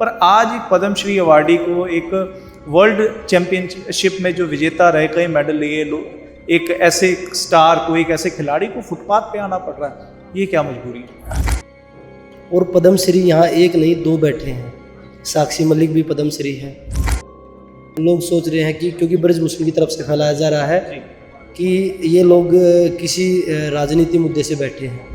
पर आज एक पद्मश्री अवार्डी को एक वर्ल्ड चैंपियनशिप में जो विजेता रहे, कई मेडल लिए लोग, एक ऐसे स्टार को, एक ऐसे खिलाड़ी को फुटपाथ पे आना पड़ रहा है, ये क्या मजबूरी है? और पद्मश्री यहाँ एक नहीं दो बैठे हैं। साक्षी मलिक भी पद्मश्री है। लोग सोच रहे हैं कि क्योंकि ब्रजभूषण की तरफ से फैलाया जा रहा है कि ये लोग किसी राजनीति मुद्दे से बैठे हैं।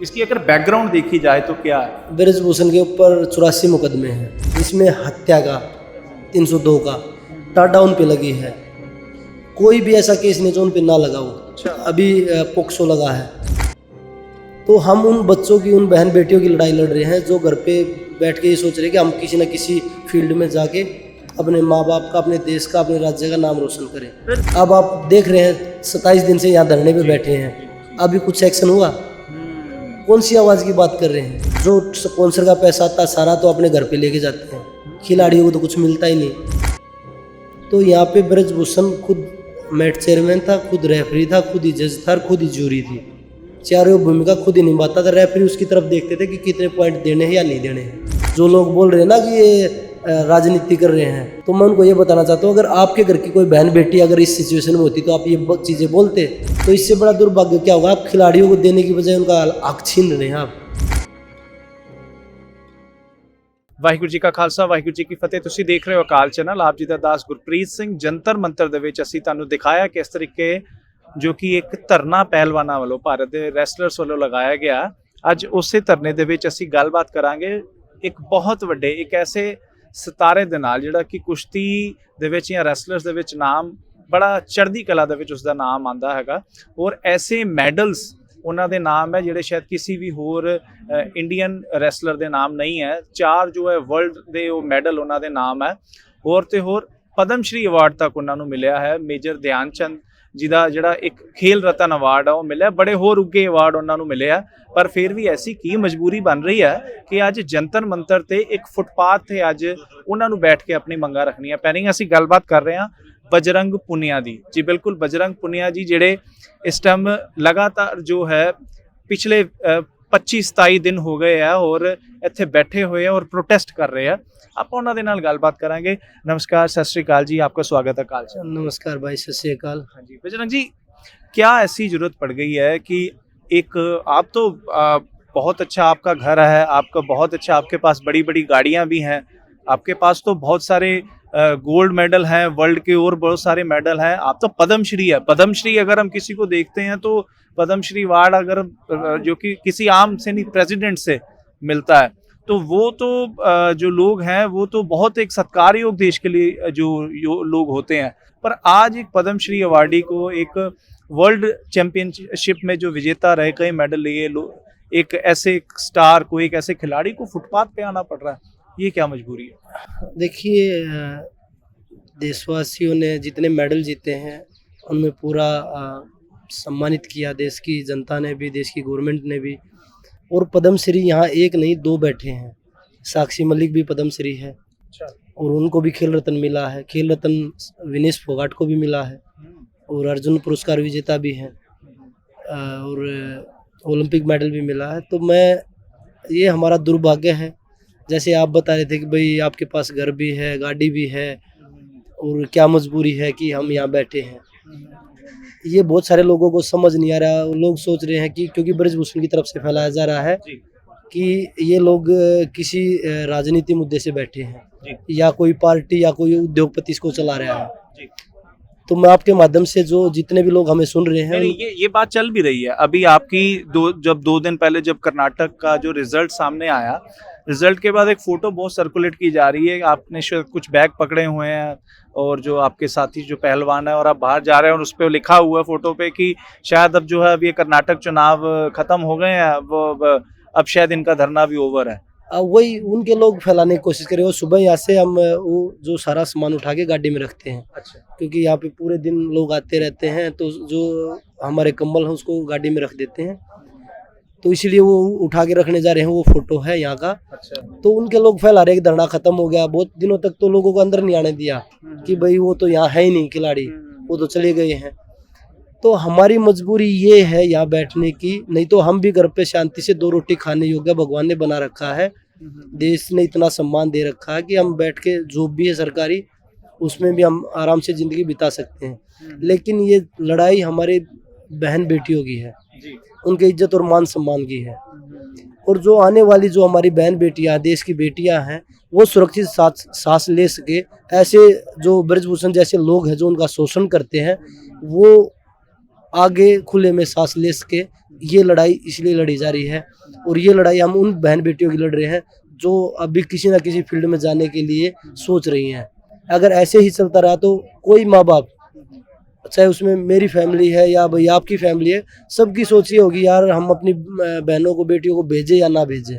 इसकी अगर बैकग्राउंड देखी जाए तो क्या है? ब्रजभूषण के ऊपर 84 मुकदमे हैं, इसमें हत्या का 302 का टाटा उन पे लगी है। कोई भी ऐसा केस नहीं जो उन पे ना लगा हो। अभी पोक्सो लगा है। तो हम उन बच्चों की, उन बहन बेटियों की लड़ाई लड़ रहे हैं जो घर पे बैठ के ये सोच रहे हैं कि हम किसी न किसी फील्ड में जाके अपने माँ बाप का, अपने देश का, अपने राज्य का नाम रोशन करें। अब आप देख रहे हैं 27 दिन से यहाँ धरने पे बैठे हैं, अभी कुछ एक्शन हुआ? कौन सी आवाज़ की बात कर रहे हैं? जो स्पॉन्सर का पैसा आता सारा तो अपने घर पे लेके जाते हैं, खिलाड़ियों को तो कुछ मिलता ही नहीं। तो यहाँ पे ब्रजभूषण खुद मैट चेयरमैन था, खुद रेफरी था, खुद ही जज था, खुद ही जूरी थी। चारों भूमिका खुद ही निभाता था। रेफरी उसकी तरफ देखते थे कि कितने पॉइंट देने हैं या नहीं देने हैं। जो लोग बोल रहे हैं ना कि ये राजनीति कर रहे हैं, तो मैं उनको ये बताना चाहता हूँ, अगर आपके घर की कोई बहन बेटी अगर इस सिचुएशन में होती तो आप ये चीज़ें बोलते? तो इससे बड़ा दुर्भाग्य क्या होगा? आप खिलाड़ियों को देने की बजाय उनका हक छीन रहे हैं आप। ਵਾਹਿਗੁਰੂ ਜੀ ਕਾ ਖਾਲਸਾ, ਵਾਹਿਗੁਰੂ ਜੀ ਕੀ ਫਤਿਹ। ਤੁਸੀਂ ਦੇਖ ਰਹੇ ਹੋ ਅਕਾਲ ਚੈਨਲ। ਆਪ ਜੀ ਦਾ ਦਾਸ ਗੁਰਪ੍ਰੀਤ ਸਿੰਘ। ਜੰਤਰ ਮੰਤਰ ਦੇ ਵਿੱਚ ਅਸੀਂ ਤੁਹਾਨੂੰ ਦਿਖਾਇਆ ਕਿਸ ਤਰੀਕੇ ਜੋ ਕਿ ਇੱਕ ਧਰਨਾ ਪਹਿਲਵਾਨਾਂ ਵੱਲੋਂ, ਭਾਰਤ ਦੇ ਰੈਸਲਰਸ ਵੱਲੋਂ ਲਗਾਇਆ ਗਿਆ। ਅੱਜ ਉਸੇ ਧਰਨੇ ਦੇ ਵਿੱਚ ਅਸੀਂ ਗੱਲਬਾਤ ਕਰਾਂਗੇ ਇੱਕ ਬਹੁਤ ਵੱਡੇ, ਇੱਕ ਐਸੇ ਸਿਤਾਰੇ ਦੇ ਨਾਲ ਜਿਹੜਾ ਕਿ ਕੁਸ਼ਤੀ ਦੇ ਵਿੱਚ ਜਾਂ ਰੈਸਲਰਸ ਦੇ ਵਿੱਚ ਨਾਮ ਬੜਾ ਚੜ੍ਹਦੀ ਕਲਾ ਦੇ ਵਿੱਚ ਉਸਦਾ ਨਾਮ ਆਉਂਦਾ ਹੈਗਾ। ਔਰ ਐਸੇ ਮੈਡਲਸ ਉਹਨਾਂ ਦੇ ਨਾਮ ਹੈ ਜਿਹੜੇ ਸ਼ਾਇਦ ਕਿਸੇ ਵੀ ਹੋਰ ਇੰਡੀਅਨ ਰੈਸਲਰ ਦੇ ਨਾਮ ਨਹੀਂ ਹੈ। 4 ਜੋ ਹੈ ਵਰਲਡ ਦੇ ਉਹ ਮੈਡਲ ਉਹਨਾਂ ਦੇ ਨਾਮ ਹੈ। ਹੋਰ ਤੇ ਹੋਰ ਪਦਮਸ਼੍ਰੀ ਅਵਾਰਡ ਤੱਕ ਉਹਨਾਂ ਨੂੰ ਮਿਲਿਆ ਹੈ। ਮੇਜਰ ਧਿਆਨ ਚੰਦ ਜੀ ਦਾ ਜਿਹੜਾ ਇੱਕ ਖੇਲ ਰਤਨ ਅਵਾਰਡ ਆ ਉਹ ਮਿਲਿਆ। ਬੜੇ ਹੋਰ ਉੱਗੇ ਅਵਾਰਡ ਉਹਨਾਂ ਨੂੰ ਮਿਲੇ ਆ। ਪਰ ਫਿਰ ਵੀ ਐਸੀ ਕੀ ਮਜਬੂਰੀ ਬਣ ਰਹੀ ਹੈ ਕਿ ਅੱਜ ਜੰਤਰ ਮੰਤਰ ਤੇ ਇੱਕ ਫੁੱਟਪਾਥ ਤੇ ਅੱਜ ਉਹਨਾਂ ਨੂੰ ਬੈਠ ਕੇ ਆਪਣੀ ਮੰਗਾਂ ਰੱਖਣੀਆਂ ਪੈ ਰਹੀਆਂ। ਅਸੀਂ ਗੱਲਬਾਤ ਕਰ ਰਹੇ ਹਾਂ ਬਜਰੰਗ ਪੁਨੀਆ ਦੀ। ਜੀ ਬਿਲਕੁਲ, ਬਜਰੰਗ ਪੁਨੀਆ ਜੀ ਜਿਹੜੇ ਇਸ ਟਾਈਮ ਲਗਾਤਾਰ ਜੋ ਹੈ ਪਿਛਲੇ 25-27 ਦਿਨ ਹੋ ਗਏ ਆ ਔਰ ਇੱਥੇ ਬੈਠੇ ਹੋਏ ਆ ਔਰ ਪ੍ਰੋਟੈਸਟ ਕਰ ਰਹੇ ਆ। ਆਪਾਂ ਉਹਨਾਂ ਦੇ ਨਾਲ ਗੱਲਬਾਤ ਕਰਾਂਗੇ। ਨਮस्कार, सत श्री अकाल जी, आपका स्वागत है अकाल चैनल। नमस्कार भाई, सत श्री अकाल। हाँ जी बजरंग जी, क्या ऐसी जरूरत पड़ गई है कि एक आप तो बहुत अच्छा आपका घर है, आपका बहुत अच्छा, आपके पास बड़ी बड़ी गाड़ियां भी हैं, आपके पास तो बहुत सारे गोल्ड मेडल हैं वर्ल्ड के और बहुत सारे मेडल हैं। आप तो पद्मश्री है। पद्मश्री अगर हम किसी को देखते हैं तो पद्मश्री अवार्ड अगर जो कि किसी आम से नहीं, प्रेसिडेंट से मिलता है, तो वो तो जो लोग हैं वो तो बहुत एक सत्कार योग देश के लिए जो लोग होते हैं। पर आज एक पद्मश्री अवार्डी को एक वर्ल्ड चैंपियनशिप में जो विजेता रहे, कई मेडल लिए लोग, एक ऐसे स्टार को, एक ऐसे खिलाड़ी को फुटपाथ पे आना पड़ रहा है, ये क्या मजबूरी है? देखिए, देशवासियों ने जितने मेडल जीते हैं उनमें पूरा सम्मानित किया। देश की जनता ने भी, देश की गवर्नमेंट ने भी। और पद्मश्री यहाँ एक नहीं दो बैठे हैं। साक्षी मलिक भी पद्मश्री है और उनको भी खेल रत्न मिला है। खेल रत्न विनेश फोगाट को भी मिला है और अर्जुन पुरस्कार विजेता भी हैं और ओलंपिक मेडल भी मिला है। तो ये हमारा दुर्भाग्य है। जैसे आप बता रहे थे कि भाई आपके पास घर भी है, गाड़ी भी है और क्या मजबूरी है कि हम यहाँ बैठे हैं। ये बहुत सारे लोगों को समझ नहीं आ रहा। लोग सोच रहे हैं कि क्योंकि ब्रजभूषण की तरफ से फैलाया जा रहा है कि ये लोग किसी राजनीति मुद्दे से बैठे हैं या कोई पार्टी या कोई उद्योगपति इसको चला रहा है। तो मैं आपके माध्यम से जो जितने भी लोग हमें सुन रहे हैं, ये बात चल भी रही है। अभी आपकी 2 दिन पहले जब कर्नाटक का जो रिजल्ट सामने आया, रिजल्ट के बाद एक फोटो बहुत सर्कुलेट की जा रही है। आपने कुछ बैग पकड़े हुए हैं और जो आपके साथी जो पहलवान है और आप बाहर जा रहे हैं और उस पर लिखा हुआ है फोटो पे कि शायद अब जो है अब ये कर्नाटक चुनाव खत्म हो गए हैं, अब शायद इनका धरना भी ओवर है। वही उनके लोग फैलाने की कोशिश करें। और सुबह यहाँ से हम वो जो सारा सामान उठा के गाड़ी में रखते हैं। अच्छा। क्योंकि यहाँ पे पूरे दिन लोग आते रहते हैं, तो जो हमारे कंबल है उसको गाड़ी में रख देते हैं। तो इसलिए वो उठा के रखने जा रहे हैं। वो फोटो है यहाँ का। अच्छा। तो उनके लोग फैला रहे हैं कि धरना खत्म हो गया। बहुत दिनों तक तो लोगों को अंदर नहीं आने दिया कि भाई वो तो यहाँ है ही नहीं खिलाड़ी, वो तो चले गए हैं। तो हमारी मजबूरी ये है यहाँ बैठने की। नहीं तो हम भी घर पे शांति से 2 रोटी खाने योग्य भगवान ने बना रखा है। देश ने इतना सम्मान दे रखा है कि हम बैठ के जॉब भी है सरकारी, उसमें भी हम आराम से ज़िंदगी बिता सकते हैं। लेकिन ये लड़ाई हमारे बहन बेटियों की है, जी। उनके इज्जत और मान सम्मान की है। और जो आने वाली जो हमारी बहन बेटियां, देश की बेटियां हैं, वो सुरक्षित सांस ले सके, ऐसे जो ब्रजभूषण जैसे लोग हैं जो उनका शोषण करते हैं, वो आगे खुले में सांस ले सके, ये लड़ाई इसलिए लड़ी जा रही है। और ये लड़ाई हम उन बहन बेटियों की लड़ रहे हैं जो अभी किसी न किसी फील्ड में जाने के लिए सोच रही हैं। अगर ऐसे ही चलता रहा तो कोई माँ बाप, चाहे उसमें मेरी फैमिली है या भाई आपकी फैमिली है, सबकी सोच ये होगी यार हम अपनी बहनों को बेटियों को भेजें या ना भेजें,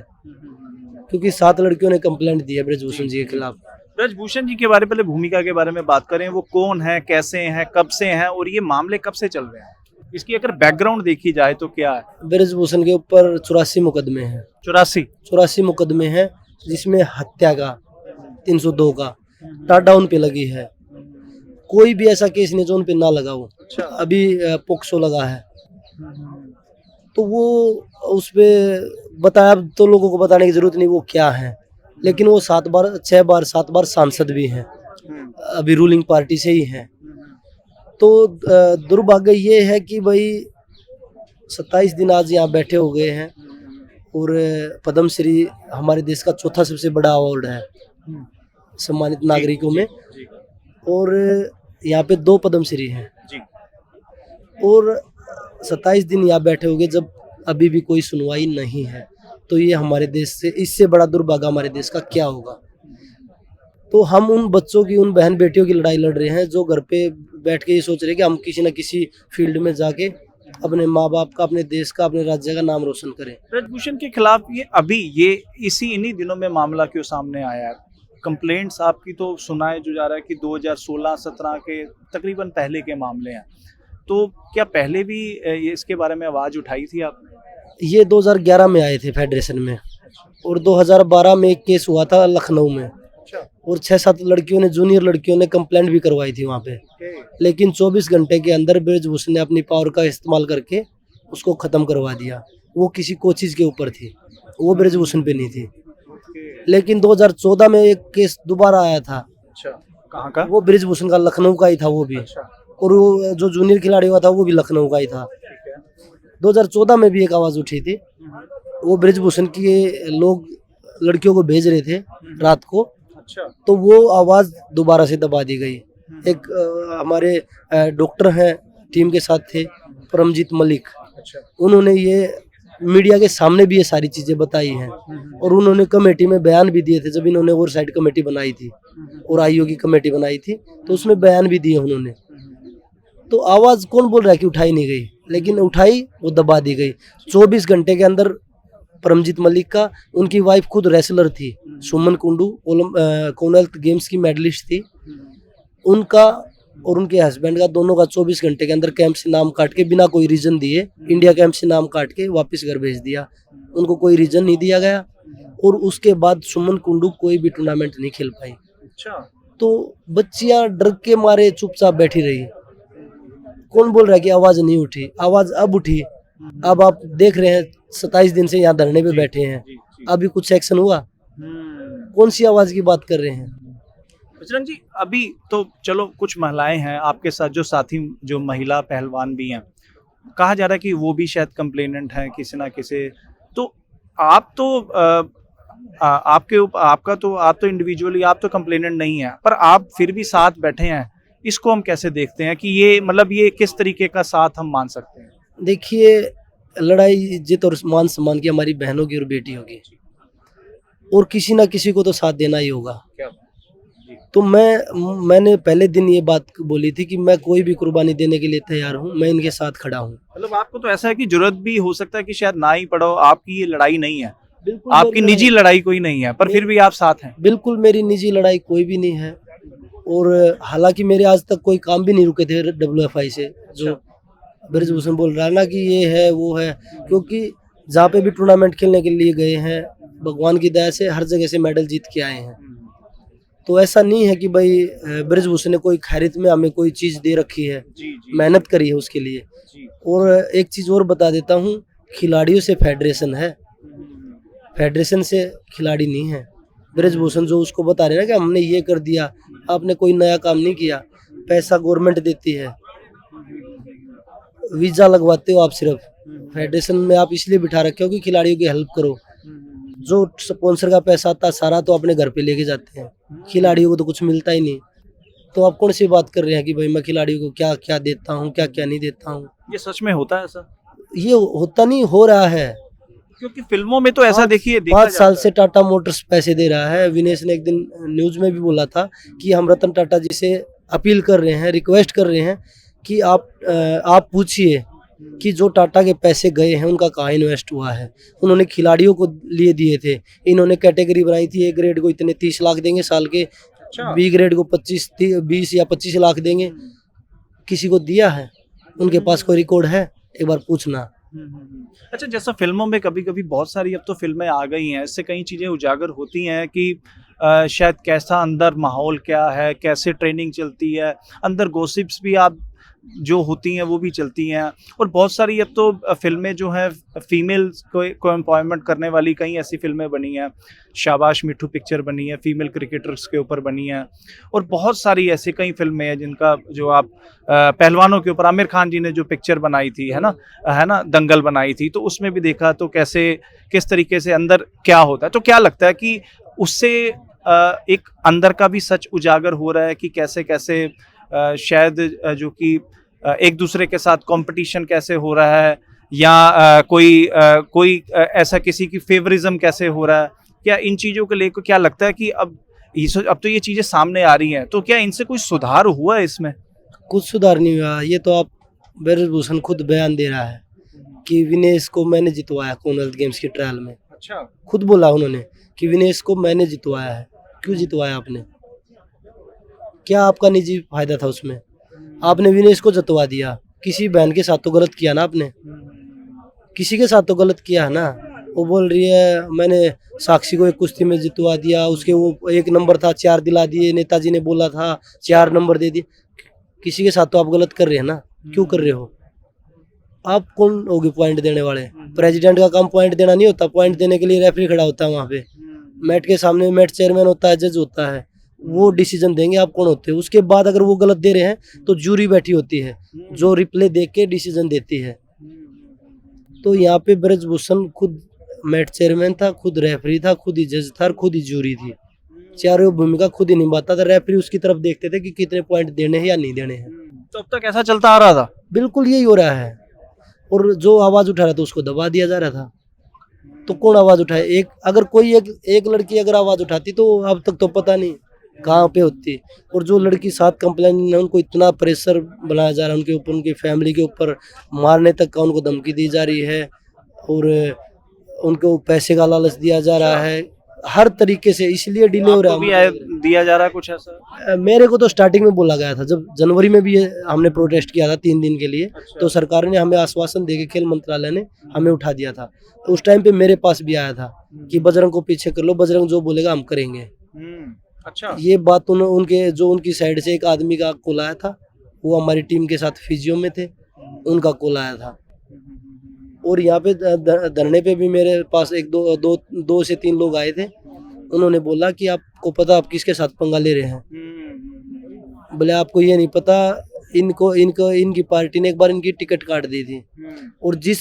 क्योंकि 7 लड़कियों ने कंप्लेंट दी है ब्रजभूषण जी के खिलाफ। ब्रजभूषण जी के बारे पहले भूमिका के बारे में बात करें, वो कौन है, कैसे हैं, कब से हैं और ये मामले कब से चल रहे हैं? इसकी अगर बैकग्राउंड देखी जाए तो क्या है? ब्रजभूषण के ऊपर 84 मुकदमे हैं। 84 मुकदमे हैं, जिसमें हत्या का 302 का टाटा उन पे लगी है। कोई भी ऐसा केस नहीं जो उन पे ना लगा हो। अच्छा। अभी पोक्सो लगा है, तो वो उस पे बताया, अब तो लोगों को बताने की जरूरत नहीं वो क्या है, लेकिन वो 7 बार सांसद भी हैं, अभी रूलिंग पार्टी से ही हैं। तो दुर्भाग्य ये है कि भाई 27 दिन आज यहाँ बैठे हो गए हैं और पद्मश्री हमारे देश का चौथा सबसे बड़ा अवार्ड है सम्मानित नागरिकों में, और यहाँ पे 2 पद्मश्री हैं जी। और 27 दिन यहाँ बैठे हो गए जब अभी भी कोई सुनवाई नहीं है, तो ये हमारे देश से इससे बड़ा दुर्भाग्य हमारे देश का क्या होगा। तो हम उन बच्चों की, उन बहन बेटियों की लड़ाई लड़ रहे हैं जो घर पे बैठ के ये सोच रहे हैं कि हम किसी न किसी फील्ड में जाके अपने माँ बाप का, अपने देश का, अपने राज्य का नाम रोशन करें। ब्रजभूषण के खिलाफ ये इन्हीं दिनों में मामला क्यों सामने आया है? कंप्लेंट्स आपकी तो सुनाए जो जा रहा है कि 2016-17 के तकरीबन पहले के मामले हैं, तो क्या पहले भी इसके बारे में आवाज उठाई थी आपने? ये 2011 में आए थे फेडरेशन में, और 2012 में एक केस हुआ था लखनऊ में, और 6-7 लड़कियों ने, जूनियर लड़कियों ने कंप्लेंट भी करवाई थी वहाँ पे। लेकिन 24 घंटे के अंदर ब्रजभूषण ने अपनी पावर का इस्तेमाल करके उसको ख़त्म करवा दिया। वो किसी कोचिज के ऊपर थी, वो ब्रजभूषण पे नहीं थी। लेकिन 2014 में एक केस दोबारा आया था। अच्छा, कहाँ का? वो ब्रजभूषण का, लखनऊ का ही था वो भी। अच्छा। और वो जो जूनियर खिलाड़ी हुआ था वो भी लखनऊ का ही था। 2014 में भी एक आवाज़ उठी थी, वो ब्रजभूषण के लोग लड़कियों को भेज रहे थे रात को। अच्छा। तो वो आवाज़ दोबारा से दबा दी गई। एक हमारे डॉक्टर हैं, टीम के साथ थे, परमजीत मलिक। अच्छा। उन्होंने ये मीडिया के सामने भी ये सारी चीज़ें बताई हैं, और उन्होंने कमेटी में बयान भी दिए थे जब इन्होंने ओवरसाइट कमेटी बनाई थी और आईओ की कमेटी बनाई थी, तो उसमें बयान भी दिए उन्होंने। तो आवाज़ कौन बोल रहा है कि उठाई नहीं गई, लेकिन उठाई, वो दबा दी गई। 24 घंटे के अंदर परमजीत मलिक का, उनकी वाइफ खुद रेसलर थी, सुमन कुंडू, कॉमनवेल्थ गेम्स की मेडलिस्ट थी, उनका और उनके हस्बैंड का, दोनों का 24 घंटे के अंदर कैंप से नाम काट के, बिना कोई रीज़न दिए, इंडिया कैंप से नाम काट के वापस घर भेज दिया। उनको कोई रीज़न नहीं दिया गया, और उसके बाद सुमन कुंडू कोई भी टूर्नामेंट नहीं खेल पाई। अच्छा। तो बच्चियां डर के मारे चुपचाप बैठी रही। कौन बोल रहा है कि आवाज़ नहीं उठी? आवाज़ अब उठी। अब आप देख रहे हैं 27 दिन से यहाँ धरने पे बैठे हैं, अभी कुछ एक्शन हुआ? कौन सी आवाज़ की बात कर रहे हैं? बजरंग जी, अभी तो चलो कुछ महिलाएं हैं आपके साथ, जो साथी जो महिला पहलवान भी हैं, कहा जा रहा है कि वो भी शायद कंप्लेनेंट हैं किसी ना किसी। तो आप तो आप तो इंडिविजुअली आप तो कंप्लेनेंट नहीं है, पर आप फिर भी साथ बैठे हैं, इसको हम कैसे देखते हैं कि ये मतलब ये किस तरीके का साथ हम मान सकते हैं? देखिए, लड़ाई इज्जत और मान सम्मान की हमारी बहनों की और बेटियों की, और किसी ना किसी को तो साथ देना ही होगा। तो मैंने पहले दिन ये बात बोली थी कि मैं कोई भी कुर्बानी देने के लिए तैयार हूँ, मैं इनके साथ खड़ा हूँ। मतलब आपको तो ऐसा है कि जरूरत भी हो सकता है कि शायद ना ही पड़ो, आपकी ये लड़ाई नहीं है, बिल्कुल आपकी निजी लड़ाई कोई नहीं है, पर फिर भी आप साथ हैं। बिल्कुल मेरी निजी लड़ाई कोई भी नहीं है, और हालांकि मेरे आज तक कोई काम भी नहीं रुके थे WFI से, जो ब्रजभूषण बोल रहा है ना कि ये है वो है, क्योंकि जहाँ पे भी टूर्नामेंट खेलने के लिए गए हैं, भगवान की दया से हर जगह से मेडल जीत के आए हैं। तो ऐसा नहीं है कि भाई ब्रजभूषण ने कोई खैरियत में हमें कोई चीज़ दे रखी है, मेहनत करी है उसके लिए। और एक चीज़ और बता देता हूँ, खिलाड़ियों से फेडरेशन है, फेडरेशन से खिलाड़ी नहीं है। ब्रजभूषण जो उसको बता रहे हैं ना कि हमने ये कर दिया, आपने कोई नया काम नहीं किया। पैसा गवर्नमेंट देती है, वीजा लगवाते हो आप सिर्फ, फेडरेशन में आप इसलिए बिठा रखे हो कि खिलाड़ियों की हेल्प करो। जो स्पॉन्सर का पैसा आता है सारा तो अपने घर पे लेके जाते हैं, खिलाड़ियों को तो कुछ मिलता ही नहीं। तो आप कौन सी बात कर रहे हैं कि भाई मैं खिलाड़ियों को क्या क्या देता हूँ, क्या क्या नहीं देता हूँ। ये सच में होता है ऐसा? ये होता नहीं, हो रहा है। क्योंकि फिल्मों में तो ऐसा देखिए 5 साल से टाटा मोटर्स पैसे दे रहा है। विनेश ने एक दिन न्यूज में भी बोला था कि हम रतन टाटा जी से अपील कर रहे हैं, रिक्वेस्ट कर रहे हैं कि आप पूछिए कि जो टाटा के पैसे गए हैं उनका कहाँ इन्वेस्ट हुआ है। उन्होंने खिलाड़ियों को लिए दिए थे, इन्होंने कैटेगरी बनाई थी, ए ग्रेड को इतने 30 लाख देंगे साल के, बी ग्रेड को 20 या 25 लाख देंगे। किसी को दिया है? उनके पास कोई रिकॉर्ड है? एक बार पूछना। अच्छा, जैसा फिल्मों में कभी कभी बहुत सारी अब तो फिल्में आ गई हैं, इससे कई चीज़ें उजागर होती हैं कि शायद कैसा अंदर माहौल क्या है, कैसे ट्रेनिंग चलती है, अंदर गॉसिप्स भी आप जो होती हैं वो भी चलती हैं। और बहुत सारी अब तो फिल्में जो हैं फीमेल्स को एम्पावरमेंट करने वाली कई ऐसी फिल्में बनी हैं। शाबाश मिठू पिक्चर बनी है, फीमेल क्रिकेटर्स के ऊपर बनी है। और बहुत सारी ऐसी कई फिल्में हैं जिनका जो आप पहलवानों के ऊपर आमिर खान जी ने जो पिक्चर बनाई थी है ना दंगल बनाई थी, तो उसमें भी देखा तो कैसे किस तरीके से अंदर क्या होता है। तो क्या लगता है कि उससे एक अंदर का भी सच उजागर हो रहा है कि कैसे कैसे शायद जो कि एक दूसरे के साथ कंपटीशन कैसे हो रहा है, या कोई ऐसा किसी की फेवरिज्म कैसे हो रहा है। क्या इन चीज़ों को लेकर क्या लगता है कि अब तो ये चीज़ें सामने आ रही हैं, तो क्या इनसे कोई सुधार हुआ है इसमें? कुछ सुधार नहीं हुआ। ये तो आप ब्रजभूषण खुद बयान दे रहा है कि विनेश को मैंने जितवाया कॉमनवेल्थ गेम्स की ट्रायल में। अच्छा, खुद बोला उन्होंने कि विनेश को मैंने जितवाया है। क्यों जितवाया आपने? क्या आपका निजी फायदा था उसमें? आपने विनेश को जितवा दिया, किसी बहन के साथ तो गलत किया ना आपने, किसी के साथ तो गलत किया है ना। वो बोल रही है मैंने साक्षी को एक कुश्ती में जितवा दिया, उसके वो 1 नंबर था 4 दिला दिए, नेताजी ने बोला था 4 नंबर दे दिए। किसी के साथ तो आप गलत कर रहे हैं ना, क्यों कर रहे हो? आप कौन होगे पॉइंट देने वाले? प्रेसिडेंट का काम पॉइंट देना नहीं होता, पॉइंट देने के लिए रेफरी खड़ा होता है वहाँ पे, मैट के सामने मैट चेयरमैन होता है, जज होता है, वो डिसीजन देंगे। आप कौन होते हैं? उसके बाद अगर वो गलत दे रहे हैं तो जूरी बैठी होती है जो रिप्ले देख के डिसीजन देती है। तो यहाँ पे ब्रजभूषण खुद मैट चेयरमैन था, खुद रेफरी था, खुद ही जज था, खुद ही जूरी थी। चारों भूमिका खुद ही निभाता था। रेफरी उसकी तरफ देखते थे कि कितने पॉइंट देने हैं या नहीं देने हैं। तो अब तक ऐसा चलता आ रहा था? बिल्कुल यही हो रहा है। और जो आवाज उठा रहा था उसको दबा दिया जा रहा था। तो कौन आवाज उठाए? एक लड़की अगर आवाज उठाती तो अब तक तो पता नहीं कहाँ पे होती। और जो लड़की 7 कंप्लेंट है उनको इतना प्रेशर बनाया जा रहा है, उनके ऊपर, उनकी फैमिली के ऊपर, मारने तक का उनको धमकी दी जा रही है और उनको पैसे का लालच दिया जा रहा है हर तरीके से, इसलिए डिले हो रहा है। दिया जा रहा है कुछ ऐसा? मेरे को तो स्टार्टिंग में बोला गया था, जब जनवरी में भी हमने प्रोटेस्ट किया था 3 दिन के लिए। अच्छा। तो सरकार ने हमें आश्वासन देके, खेल मंत्रालय ने हमें उठा दिया था। तो उस टाइम पे मेरे पास भी आया था कि बजरंग को पीछे कर लो, बजरंग जो बोलेगा हम करेंगे। अच्छा, ये बात उनकी साइड से एक आदमी का कॉल आया था, वो हमारी टीम के साथ फिजियो में थे, उनका कॉल आया था। और यहाँ पे धरने पे भी मेरे पास 2 से 3 लोग आए थे। उन्होंने बोला कि आपको पता आप किसके साथ पंगा ले रहे हैं? बोले आपको ये नहीं पता, इनकी पार्टी ने एक बार इनकी टिकट काट दी थी, और जिस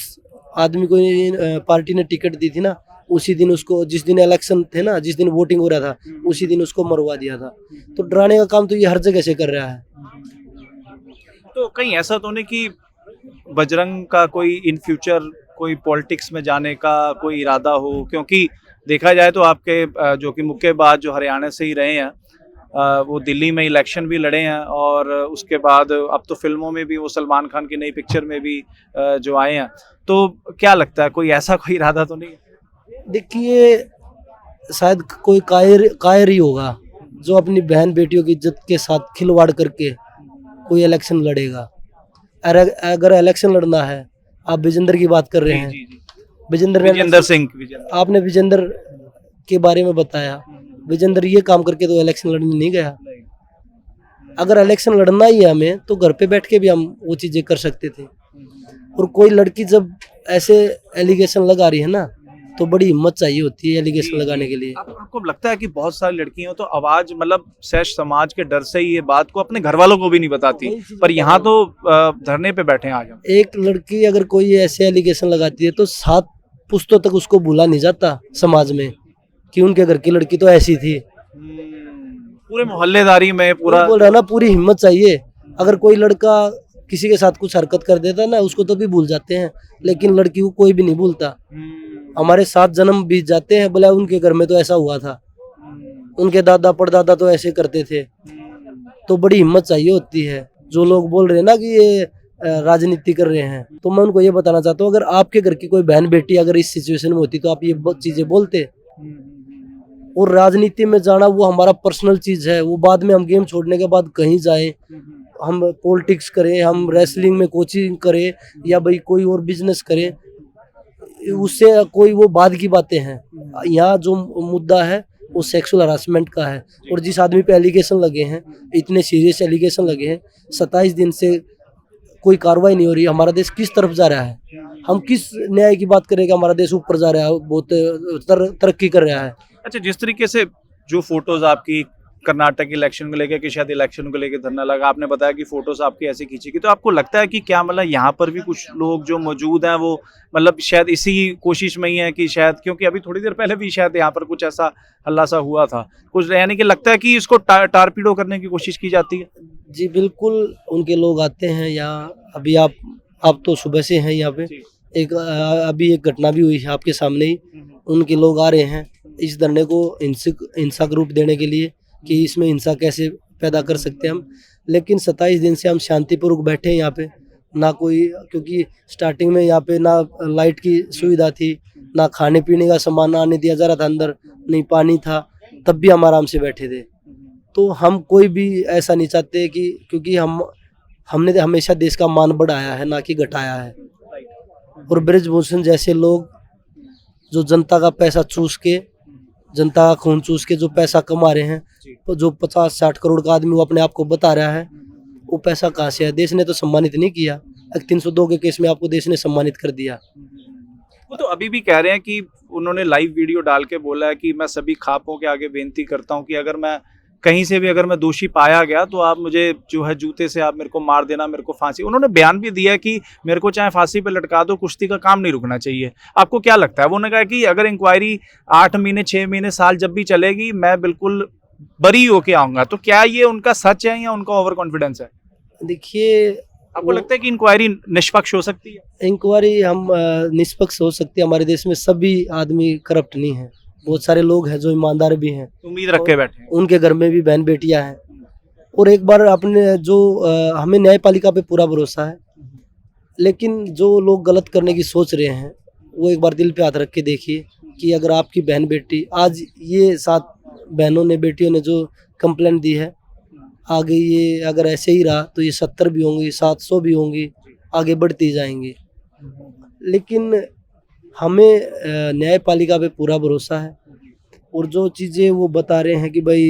आदमी को पार्टी ने टिकट दी थी ना, उसी दिन उसको, जिस दिन इलेक्शन थे ना, जिस दिन वोटिंग हो रहा था, उसी दिन उसको मरवा दिया था। तो डराने का काम तो ये हर जगह से कर रहा है। तो कहीं ऐसा तो नहीं कि बजरंग का कोई इन फ्यूचर कोई पॉलिटिक्स में जाने का कोई इरादा हो? क्योंकि देखा जाए तो आपके जो कि मुक्केबाज जो हरियाणा से ही रहे हैं, वो दिल्ली में इलेक्शन भी लड़े हैं, और उसके बाद अब तो फिल्मों में भी वो सलमान खान की नई पिक्चर में भी जो आए हैं। तो क्या लगता है कोई ऐसा कोई इरादा तो नहीं? देखिए, शायद कोई कायर ही होगा जो अपनी बहन बेटियों की इज्जत के साथ खिलवाड़ करके कोई इलेक्शन लड़ेगा। अगर इलेक्शन लड़ना है, आप विजेंद्र की बात कर रहे हैं। जी। विजेंद्र सिंह, आपने विजेंद्र के बारे में बताया। विजेंद्र ये काम करके तो इलेक्शन लड़ने नहीं गया। अगर इलेक्शन लड़ना ही है हमें, तो घर पे बैठ के भी हम वो चीजें कर सकते थे। और कोई लड़की जब ऐसे एलिगेशन लगा रही है ना, तो बड़ी हिम्मत चाहिए होती है एलिगेशन जी, लगाने जी। के लिए। आपको लगता है कि बहुत सारी लड़कियां तो आवाज मतलब सैश समाज के डर से ही ये बात को अपने घर वालों को भी नहीं बताती, वही चीज़ पर बता यहाँ रहा तो धरने पे बैठे हैं आज हम। एक लड़की अगर कोई ऐसे एलिगेशन लगाती है तो 7 पुश्तों तक उसको भूला नहीं जाता समाज में कि उनके घर की लड़की तो ऐसी थी। पूरे मोहल्लेदारी में वही पूरा बोल रहा ना, पूरी हिम्मत चाहिए। अगर कोई लड़का किसी के साथ कुछ हरकत कर देता ना, उसको तो भी भूल जाते हैं, लेकिन लड़की को कोई भी नहीं भूलता। हमारे 7 जन्म बीत जाते हैं, बोला उनके घर में तो ऐसा हुआ था, उनके दादा परदादा तो ऐसे करते थे। तो बड़ी हिम्मत चाहिए होती है। जो लोग बोल रहे हैं ना कि ये राजनीति कर रहे हैं, तो मैं उनको ये बताना चाहता हूँ, अगर आपके घर की कोई बहन बेटी अगर इस सिचुएशन में होती तो आप ये चीजें बोलते। और राजनीति में जाना वो हमारा पर्सनल चीज है, वो बाद में हम गेम छोड़ने के बाद कहीं जाएं, हम पॉलिटिक्स करें, हम रेसलिंग में कोचिंग करें, या भाई कोई और बिजनेस करें, उससे कोई वो बाद की बातें हैं। यहाँ जो मुद्दा है वो सेक्सुअल हरासमेंट का है। और जिस आदमी पे एलिगेशन लगे हैं, इतने सीरियस एलिगेशन लगे हैं, 27 दिन से कोई कार्रवाई नहीं हो रही। हमारा देश किस तरफ जा रहा है? हम किस न्याय की बात करें कि हमारा देश ऊपर जा रहा है, बहुत तरक्की कर रहा है? अच्छा, जिस तरीके से जो फोटोज आपकी कर्नाटक इलेक्शन को लेकर कि शायद इलेक्शन को लेकर धरना लगा, आपने बताया कि फोटोज आपकी ऐसी खींची गई, तो आपको लगता है कि क्या मतलब यहाँ पर भी कुछ लोग जो मौजूद हैं वो मतलब शायद इसी कोशिश में ही है कि शायद, क्योंकि अभी थोड़ी देर पहले भी शायद यहाँ पर कुछ ऐसा हल्ला सा हुआ था कुछ, यानी कि लगता है कि इसको टारपीडो करने की कोशिश की जाती है? जी बिल्कुल, उनके लोग आते हैं यहाँ। अभी आप तो सुबह से हैं यहाँ पे। एक अभी एक घटना भी हुई है आपके सामने ही। उनके लोग आ रहे हैं इस धरने को हिंसा रूप देने के लिए कि इसमें हिंसा कैसे पैदा कर सकते हैं हम। लेकिन 27 दिन से हम शांतिपूर्वक बैठे हैं यहाँ पे, ना कोई, क्योंकि स्टार्टिंग में यहाँ पे ना लाइट की सुविधा थी, ना खाने पीने का सामान आने दिया जा रहा था अंदर, नहीं पानी था, तब भी हम आराम से बैठे थे। तो हम कोई भी ऐसा नहीं चाहते कि, क्योंकि हमने हमेशा देश का मान बढ़ाया है, ना कि घटाया है। और ब्रजभूषण जैसे लोग जो जनता का पैसा चूस के, जनता का खून चूस के जो पैसा कमा रहे हैं, तो जो 50-60 करोड़ का आदमी वो अपने आप को बता रहा है, वो पैसा कहाँ से है? देश ने तो सम्मानित नहीं किया। 302 के केस में आपको देश ने सम्मानित कर दिया। वो तो अभी भी कह रहे हैं कि उन्होंने लाइव वीडियो डाल के बोला है कि मैं सभी खापों के आगे बेनती करता हूं कि अगर मैं कहीं से भी अगर मैं दोषी पाया गया तो आप मुझे जो है जूते से आप मेरे को मार देना, मेरे को फांसी। उन्होंने बयान भी दिया कि मेरे को चाहे फांसी पे लटका दो, कुश्ती का काम नहीं रुकना चाहिए। आपको क्या लगता है? वो उन्होंने कहा कि अगर इंक्वायरी 8 महीने 6 महीने साल जब भी चलेगी, मैं बिल्कुल बरी होके आऊंगा। तो क्या ये उनका सच है या उनका ओवर कॉन्फिडेंस है? देखिए, आपको लगता है कि इंक्वायरी निष्पक्ष हो सकती है? इंक्वायरी हम निष्पक्ष हो सकती है। हमारे देश में सभी आदमी करप्ट नहीं है, बहुत सारे लोग हैं जो ईमानदार भी हैं, उम्मीद रख के बैठे हैं। उनके घर में भी बहन बेटियां हैं। और एक बार अपने जो हमें न्यायपालिका पे पूरा भरोसा है, लेकिन जो लोग गलत करने की सोच रहे हैं वो एक बार दिल पे हाथ रख के देखिए कि अगर आपकी बहन बेटी, आज ये 7 बहनों ने, बेटियों ने जो कंप्लेंट दी है, आगे ये अगर ऐसे ही रहा तो ये 70 भी होंगी, 700 भी होंगी, आगे बढ़ती जाएंगी। लेकिन हमें न्यायपालिका पे पूरा भरोसा है। और जो चीज़ें वो बता रहे हैं कि भाई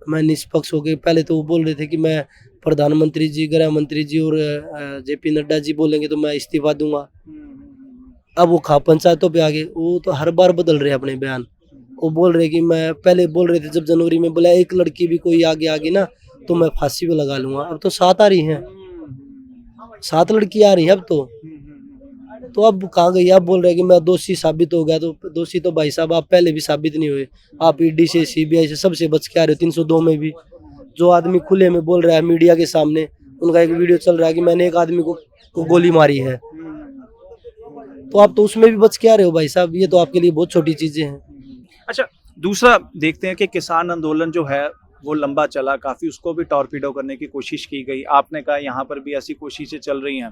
मैं निष्पक्ष हो गए, पहले तो वो बोल रहे थे कि मैं प्रधानमंत्री जी, गृह मंत्री जी और JP नड्डा जी बोलेंगे तो मैं इस्तीफा दूंगा। अब वो खा पंचायतों पे आ गए, वो तो हर बार बदल रहे हैं अपने बयान। वो बोल रहे कि मैं, पहले बोल रहे थे जब जनवरी में बोला एक लड़की भी कोई आगे आ गई ना तो मैं फांसी पे लगा लूंगा। अब तो 7 आ रही हैं, 7 लड़की आ रही हैं अब तो अब कहाँ गई? आप बोल रहे हैं कि मैं दोषी साबित हो गया। तो दोषी तो भाई साहब आप पहले भी साबित नहीं हुए। आप ED से, CBI से, सबसे बच के आ रहे हो। 302 में भी जो आदमी खुले में बोल रहा है मीडिया के सामने, उनका एक वीडियो चल रहा है कि मैंने एक आदमी को गोली मारी है, तो आप तो उसमें भी बच के आ रहे हो भाई साहब। ये तो आपके लिए बहुत छोटी चीजें हैं। अच्छा, दूसरा देखते हैं कि किसान आंदोलन जो है वो लंबा चला, काफ़ी उसको भी टॉर्पीडो करने की कोशिश की गई। आपने कहा यहाँ पर भी ऐसी कोशिशें चल रही हैं,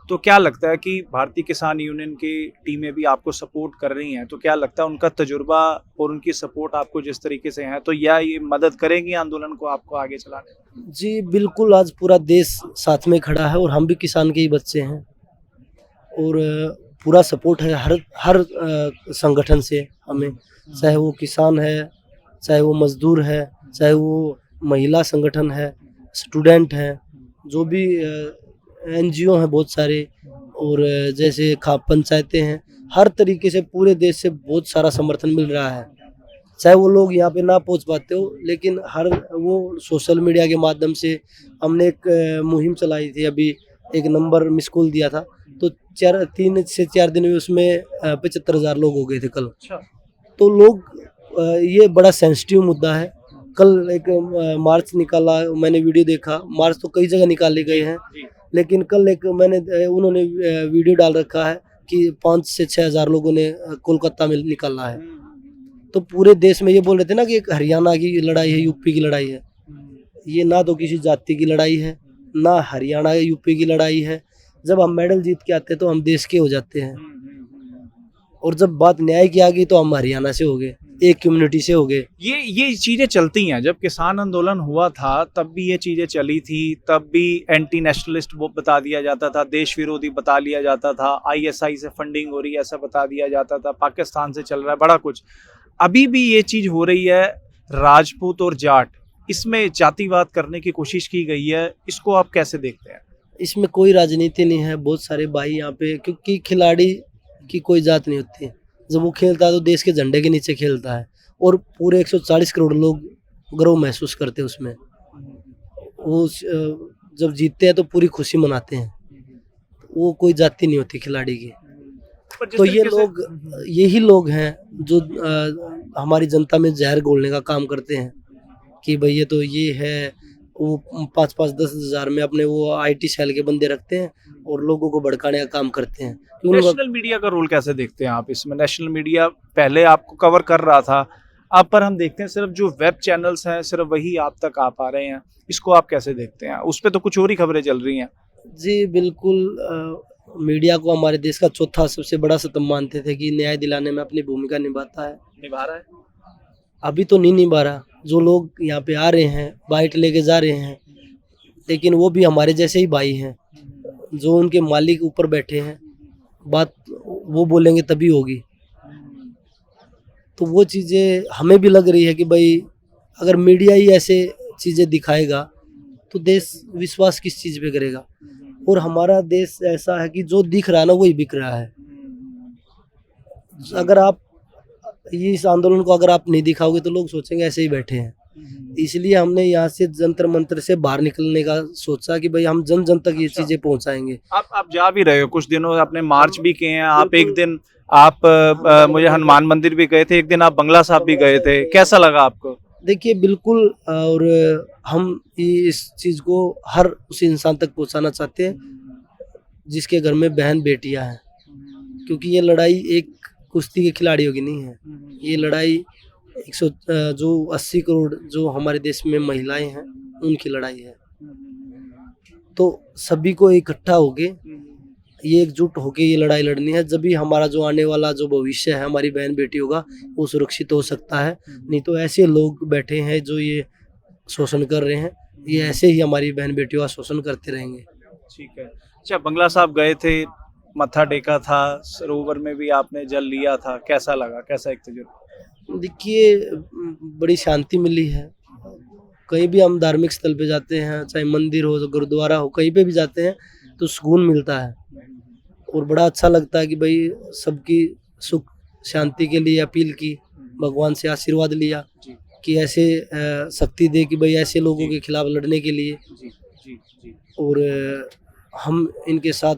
तो क्या लगता है कि भारतीय किसान यूनियन की टीमें भी आपको सपोर्ट कर रही हैं? तो क्या लगता है उनका तजुर्बा और उनकी सपोर्ट आपको जिस तरीके से है, तो ये मदद करेगी आंदोलन को आपको आगे चलाने में? जी बिल्कुल, आज पूरा देश साथ में खड़ा है और हम भी किसान के ही बच्चे हैं और पूरा सपोर्ट है हर संगठन से हमें, चाहे वो किसान है, चाहे वो मजदूर है, चाहे वो महिला संगठन है, स्टूडेंट हैं, जो भी NGO हैं बहुत सारे, और जैसे पंचायतें हैं, हर तरीके से पूरे देश से बहुत सारा समर्थन मिल रहा है। चाहे वो लोग यहाँ पे ना पहुँच पाते हो, लेकिन हर वो सोशल मीडिया के माध्यम से हमने एक मुहिम चलाई थी। अभी एक नंबर मिस कॉल दिया था, तो 3 से 4 दिन में उसमें 75,000 लोग हो गए थे कल। अच्छा। तो लोग ये बड़ा सेंसिटिव मुद्दा है। कल एक मार्च निकाला, मैंने वीडियो देखा। मार्च तो कई जगह निकाले गए हैं, लेकिन कल एक उन्होंने वीडियो डाल रखा है कि 5 से 6 हज़ार लोगों ने कोलकाता में निकाला है। तो पूरे देश में ये बोल रहे थे ना कि एक हरियाणा की लड़ाई है, यूपी की लड़ाई है। ये ना तो किसी जाति की लड़ाई है, ना हरियाणा यूपी की लड़ाई है। जब हम मेडल जीत के आते हैं तो हम देश के हो जाते हैं, और जब बात न्याय की आ गई तो हम हरियाणा से हो गए, एक कम्युनिटी से हो गए। ये चीजें चलती हैं। जब किसान आंदोलन हुआ था तब भी ये चीजें चली थी, तब भी एंटी नेशनलिस्ट वो बता दिया जाता था, देश विरोधी बता लिया जाता था, आईएसआई से फंडिंग हो रही है ऐसा बता दिया जाता था, पाकिस्तान से चल रहा है बड़ा कुछ। अभी भी ये चीज हो रही है, राजपूत और जाट, इसमें जातिवाद करने की कोशिश की गई है। इसको आप कैसे देखते हैं? इसमें कोई राजनीति नहीं है। बहुत सारे भाई यहाँ पे, क्योंकि खिलाड़ी की कोई जात नहीं होती। जब वो खेलता है तो देश के झंडे के नीचे खेलता है, और पूरे 140 करोड़ लोग गर्व महसूस करते हैं उसमें। वो जब जीतते हैं तो पूरी खुशी मनाते हैं। वो कोई जाति नहीं होती खिलाड़ी की। तो ये लोग, यही लोग हैं जो हमारी जनता में जहर घोलने का काम करते हैं कि भाई ये तो ये है। वो 5-5, 10 हज़ार में अपने वो आईटी सेल के बंदे रखते हैं और लोगों को भड़काने का काम करते हैं। नेशनल मीडिया का रोल कैसे देखते हैं आप इसमें? नेशनल मीडिया पहले आपको कवर कर रहा था, अब पर हम देखते हैं सिर्फ जो वेब चैनल्स हैं सिर्फ वही आप तक आ पा रहे हैं। इसको आप कैसे देखते हैं? उस पर तो कुछ और ही खबरें चल रही हैं। जी बिल्कुल। मीडिया को हमारे देश का चौथा सबसे बड़ा स्तंभ मानते थे कि न्याय दिलाने में अपनी भूमिका निभाता है। निभा रहा है? अभी तो नहीं निभा रहा। जो लोग यहाँ पे आ रहे हैं, बाइट लेके जा रहे हैं, लेकिन वो भी हमारे जैसे ही भाई हैं। जो उनके मालिक ऊपर बैठे हैं, बात वो बोलेंगे तभी होगी। तो वो चीज़ें हमें भी लग रही है कि भाई अगर मीडिया ही ऐसे चीज़ें दिखाएगा तो देश विश्वास किस चीज़ पे करेगा। और हमारा देश ऐसा है कि जो दिख रहा है ना वही बिक रहा है। अगर आप इस आंदोलन को अगर आप नहीं दिखाओगे तो लोग सोचेंगे ऐसे ही बैठे हैं। इसलिए हमने यहाँ से जंतर मंतर से बाहर निकलने का सोचा कि भाई हम जन जन तक ये चीजें पहुँचाएंगे। आप जा भी रहे हो, कुछ दिनों आपने मार्च भी किए हैं। आप एक दिन मुझे हनुमान मंदिर भी गए थे, एक दिन आप बंगला साहब भी गए थे। कैसा लगा आपको? देखिए बिल्कुल, और हम इस चीज़ को हर उस इंसान तक पहुंचाना चाहते हैं जिसके घर में बहन बेटियां हैं, क्योंकि ये लड़ाई एक कुश्ती के खिलाड़ियों की नहीं है। ये लड़ाई 80 करोड़ जो हमारे देश में महिलाएं हैं उनकी लड़ाई है। तो सभी को इकट्ठा होके, ये एकजुट होके ये लड़ाई लड़नी है। जब भी हमारा जो आने वाला जो भविष्य है हमारी बहन बेटी होगा वो सुरक्षित हो सकता है। नहीं तो ऐसे लोग बैठे हैं जो ये शोषण कर रहे हैं, ये ऐसे ही हमारी बहन बेटियों का शोषण करते रहेंगे। ठीक है। अच्छा, बंगला साहब गए थे, मत्था टेका था, सरोवर में भी आपने जल लिया था, कैसा लगा? कैसा एक तजुर्बा? देखिए बड़ी शांति मिली है। कहीं भी हम धार्मिक स्थल पे जाते हैं, चाहे मंदिर हो, गुरुद्वारा हो, कहीं पे भी जाते हैं तो सुकून मिलता है और बड़ा अच्छा लगता है कि भाई सबकी सुख शांति के लिए अपील की, भगवान से आशीर्वाद लिया कि ऐसे शक्ति दे कि भाई ऐसे लोगों के खिलाफ लड़ने के लिए। और हम इनके साथ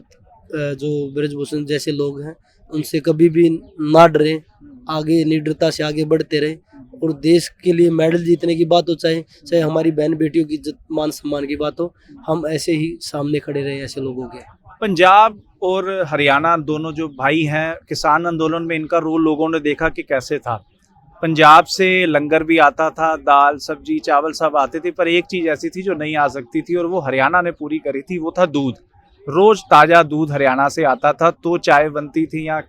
जो ब्रजभूषण जैसे लोग हैं उनसे कभी भी ना डरें, आगे निडरता से आगे बढ़ते रहें। और देश के लिए मेडल जीतने की बात हो, चाहे हमारी बहन बेटियों की इज्जत मान सम्मान की बात हो, हम ऐसे ही सामने खड़े रहें ऐसे लोगों के। पंजाब और हरियाणा दोनों जो भाई हैं, किसान आंदोलन में इनका रोल लोगों ने देखा कि कैसे था। पंजाब से लंगर भी आता था, दाल सब्जी चावल सब आते थे, पर एक चीज़ ऐसी थी जो नहीं आ सकती थी और वो हरियाणा ने पूरी करी थी, वो था दूध। रोज़ ताज़ा दूध हरियाणा से आता था, तो चाय बनती थी या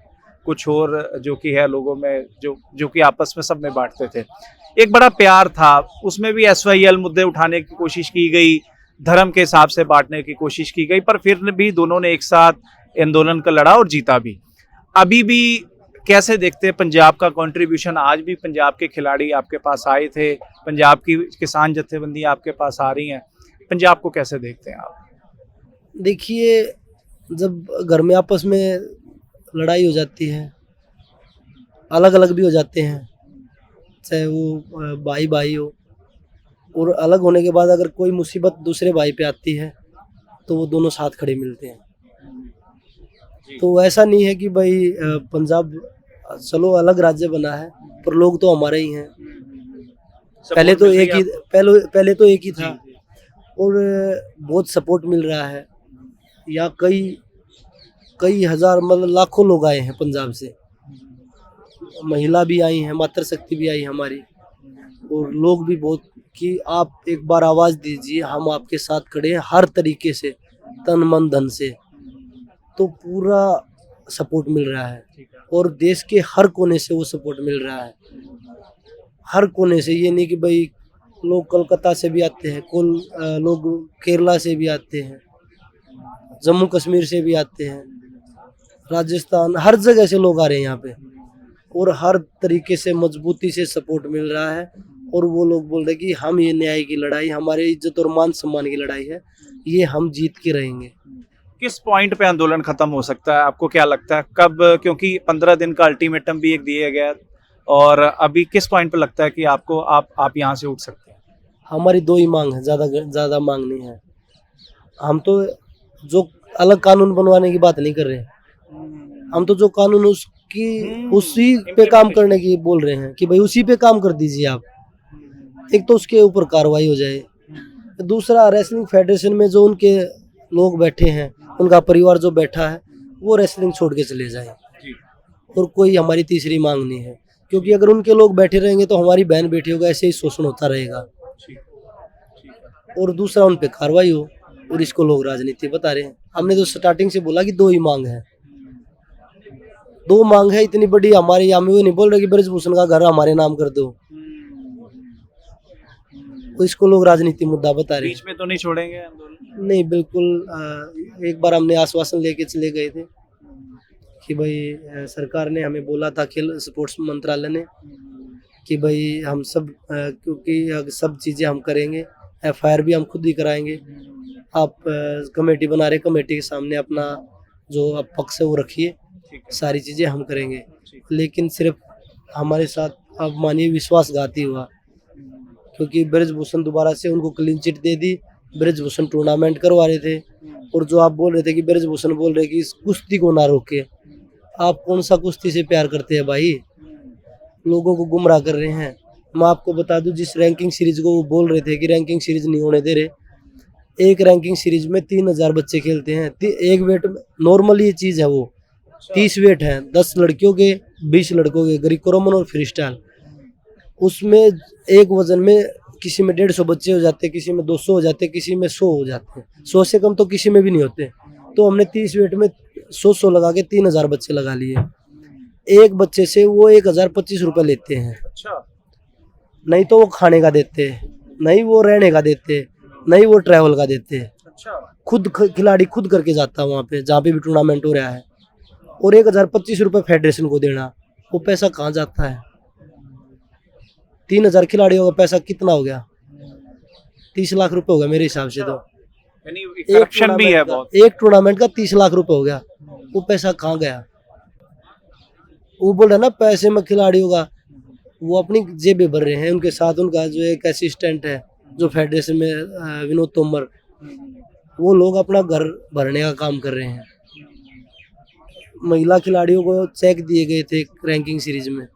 कुछ और जो कि है लोगों में जो कि आपस में सब में बांटते थे। एक बड़ा प्यार था, उसमें भी SYL मुद्दे उठाने की कोशिश की गई, धर्म के हिसाब से बांटने की कोशिश की गई, पर फिर भी दोनों ने एक साथ आंदोलन का लड़ा और जीता भी। अभी भी कैसे देखते हैं पंजाब का कंट्रीब्यूशन? आज भी पंजाब के खिलाड़ी आपके पास आए थे, पंजाब की किसान जत्थेबंदी आपके पास आ रही हैं, पंजाब को कैसे देखते हैं आप? देखिए जब घर में आपस में लड़ाई हो जाती है, अलग अलग भी हो जाते हैं, चाहे वो भाई भाई हो, और अलग होने के बाद अगर कोई मुसीबत दूसरे भाई पे आती है तो वो दोनों साथ खड़े मिलते हैं। तो ऐसा नहीं है कि भाई पंजाब चलो अलग राज्य बना है पर लोग तो हमारे ही हैं। पहले तो एक ही था और बहुत सपोर्ट मिल रहा है। यहाँ कई हजार मतलब लाखों लोग आए हैं पंजाब से, महिला भी आई हैं, मातृशक्ति भी आई हमारी, और लोग भी बहुत कि आप एक बार आवाज़ दीजिए, हम आपके साथ खड़े हैं हर तरीके से, तन मन धन से। तो पूरा सपोर्ट मिल रहा है और देश के हर कोने से वो सपोर्ट मिल रहा है, हर कोने से। ये नहीं कि भाई लोग कोलकाता से भी आते हैं, लोग केरला से भी आते हैं, जम्मू कश्मीर से भी आते हैं, राजस्थान, हर जगह से लोग आ रहे हैं यहाँ पे, और हर तरीके से मजबूती से सपोर्ट मिल रहा है। और वो लोग बोल रहे हैं कि हम ये न्याय की लड़ाई, हमारे इज्जत और मान सम्मान की लड़ाई है, ये हम जीत के रहेंगे। किस पॉइंट पे आंदोलन खत्म हो सकता है, आपको क्या लगता है कब? क्योंकि 15 दिन का अल्टीमेटम भी एक दिया गया, और अभी किस पॉइंट पे लगता है कि आपको आप यहाँ से उठ सकते हैं? हमारी दो ही मांग है, ज़्यादा मांग नहीं है। हम तो जो अलग कानून बनवाने की बात नहीं कर रहे, हम तो जो कानून उसी पे काम करने की बोल रहे हैं कि भाई उसी पे काम कर दीजिए आप। एक तो उसके ऊपर कार्रवाई हो जाए, दूसरा रेसलिंग फेडरेशन में जो उनके लोग बैठे हैं, उनका परिवार जो बैठा है, वो रेसलिंग छोड़ के चले जाए। और कोई हमारी तीसरी मांग नहीं है, क्योंकि अगर उनके लोग बैठे रहेंगे तो हमारी बहन बेटी होगा, ऐसे ही शोषण होता रहेगा। और दूसरा उन पे कार्रवाई हो, और इसको लोग राजनीति बता रहे हैं। हमने तो स्टार्टिंग से बोला कि दो ही मांग है, दो मांग है इतनी बड़ी हमारे यहाँ में। वो नहीं बोल रहे कि ब्रजभूषण का घर हमारे नाम कर दो, तो इसको लोग राजनीति मुद्दा बता रहे हैं। बीच में तो नहीं छोड़ेंगे आंदोलन? नहीं, बिल्कुल। एक बार हमने आश्वासन लेके चले गए थे कि भाई सरकार ने हमें बोला था, खेल स्पोर्ट्स मंत्रालय ने, कि भाई हम सब क्योंकि सब चीज़ें हम करेंगे, FIR भी हम खुद ही कराएंगे। आप कमेटी बना रहे, कमेटी के सामने अपना जो आप पक्ष है वो रखिए, सारी चीज़ें हम करेंगे। लेकिन सिर्फ हमारे साथ आप मानिए विश्वासघाती हुआ, क्योंकि ब्रजभूषण दोबारा से उनको क्लीन चिट दे दी। ब्रजभूषण टूर्नामेंट करवा रहे थे, और जो आप बोल रहे थे कि ब्रजभूषण बोल रहे कि इस कुश्ती को ना रोके, आप कौन सा कुश्ती से प्यार करते हैं भाई? लोगों को गुमराह कर रहे हैं। मैं आपको बता दूं, जिस रैंकिंग सीरीज को वो बोल रहे थे कि रैंकिंग सीरीज नहीं होने दे रहे, एक रैंकिंग सीरीज में 3000 बच्चे खेलते हैं। एक वेट में नॉर्मल ये चीज़ है, वो 30 वेट है, 10 लड़कियों के 20 लड़कों के, ग्रीको रोमन और फ्री स्टाइल। उसमें एक वजन में किसी में 150 बच्चे हो जाते, किसी में 200 हो जाते, किसी में 100 हो जाते, 100 से कम तो किसी में भी नहीं होते। तो हमने 30 वेट में 100 लगा के 3000 बच्चे लगा लिए। एक बच्चे से वो 1025 रुपये लेते हैं। अच्छा। नहीं तो वो खाने का देते, नहीं वो रहने का देते, नहीं वो ट्रैवल का देते। अच्छा। खुद खिलाड़ी खुद करके जाता है वहाँ पे, जहाँ पे भी टूर्नामेंट हो रहा है। और 1025 रुपये फेडरेशन को देना, वो पैसा कहाँ जाता है? 3000 खिलाड़ियों का पैसा कितना हो गया? 30 लाख रुपए हो गया मेरे हिसाब से। तो करप्शन भी है बहुत। एक टूर्नामेंट का 30 लाख रुपए हो गया, वो पैसा कहाँ गया? वो बोल रहे ना पैसे में खिलाड़ियों का, वो अपनी जेबें भर रहे हैं। उनके साथ उनका जो एक असिस्टेंट है जो फेडरेशन में, विनोद तोमर, वो लोग अपना घर भरने का काम कर रहे हैं। महिला खिलाड़ियों को चेक दिए गए थे रैंकिंग सीरीज में,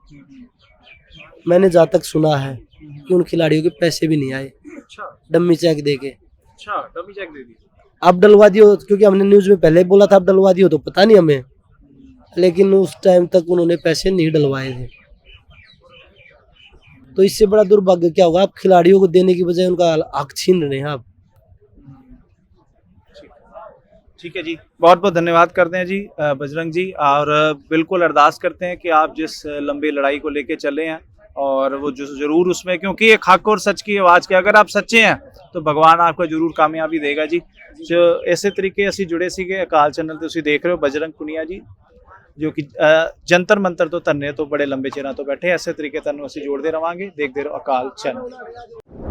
मैंने जहाँ तक सुना है कि उन खिलाड़ियों के पैसे भी नहीं आए। डम्मी चेक दे के। अच्छा, डम्मी चेक दे दी। आप डलवा दियो, क्योंकि हमने न्यूज में पहले बोला था आप डलवा दियो, तो पता नहीं हमें, लेकिन उस टाइम तक उन्होंने पैसे नहीं डलवाए थे। तो इससे बड़ा दुर्भाग्य क्या होगा? आप खिलाड़ियों को देने की बजाय उनका हक छीन रहे हैं आप। ठीक है जी, बहुत बहुत धन्यवाद करते हैं जी बजरंग जी, और बिल्कुल अरदास करते हैं कि आप जिस लंबी लड़ाई को लेके चले हैं, और वो जो जरूर उसमें, क्योंकि एक हक और सच की आवाज़ के अगर आप सच्चे हैं तो भगवान आपको जरूर कामयाबी देगा जी। जो इस तरीके ਅਸੀਂ जुड़े ਸੀਗੇ अकाल चैनल ਤੇ ਤੁਸੀਂ ਦੇਖ ਰਹੇ ਹੋ बजरंग पुनिया जी, जो कि जंतर मंतर तो धरने तो बड़े लंबे चिरों तो बैठे। इस तरीके ਤੁਹਾਨੂੰ ਅਸੀਂ ਜੋੜਦੇ ਰਵਾਂਗੇ। देखते रहो अकाल चैनल।